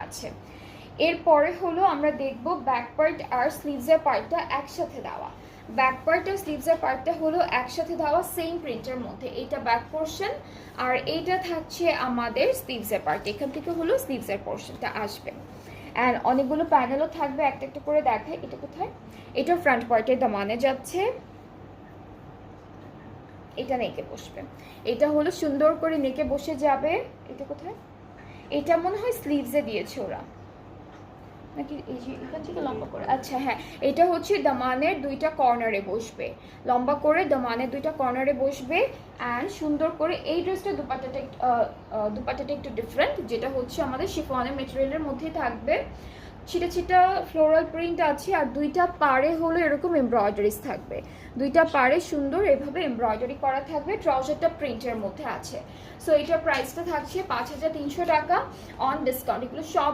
আছে। এরপরে হলো আমরা দেখব ব্যাক পার্ট আর স্লিভসের পার্টটা একসাথে দেওয়া। ব্যাক পার্ট আর স্লিভসের পার্টটা হলো একসাথে দেওয়া সেম প্রিন্টের মধ্যে। এইটা ব্যাক পোর্শন আর এইটা থাকছে আমাদের স্লিভসের পার্ট। এখান থেকে হলো স্লিভসের পোর্শনটা আসবে। অ্যান্ড অনেকগুলো প্যানেলও থাকবে, একটা একটা করে দেখায়। এটা কোথায়? এটা ফ্রন্ট পার্টের দামানে যাচ্ছে, এটা নেকে বসবে। এটা হলো সুন্দর করে নেকে বসে যাবে। এটা কোথায়? এটা মনে হয় স্লিভসে দিয়েছে ওরা, নাকি এই যে এখান থেকে লম্বা করে? আচ্ছা হ্যাঁ, এটা হচ্ছে দামানের দুইটা কর্নারে বসবে, লম্বা করে দামানের দুইটা কর্নারে বসবে। অ্যান্ড সুন্দর করে এই ড্রেসটা দুপাট্টাটা একটু ডিফারেন্ট, যেটা হচ্ছে আমাদের শিফনের মেটেরিয়ালের মধ্যেই থাকবে। ছিটা ছিটা ফ্লোরাল প্রিন্ট আছে আর দুইটা পাড়ে হলো এরকম এমব্রয়ডারিজ থাকবে, দুইটা পাড়ে সুন্দর এভাবে এমব্রয়ডারি করা থাকবে। ট্রাউজারটা প্রিন্টের মধ্যে আছে। সো এটার প্রাইসটা থাকছে 5300 টাকা অন ডিসকাউন্ট। এগুলো সব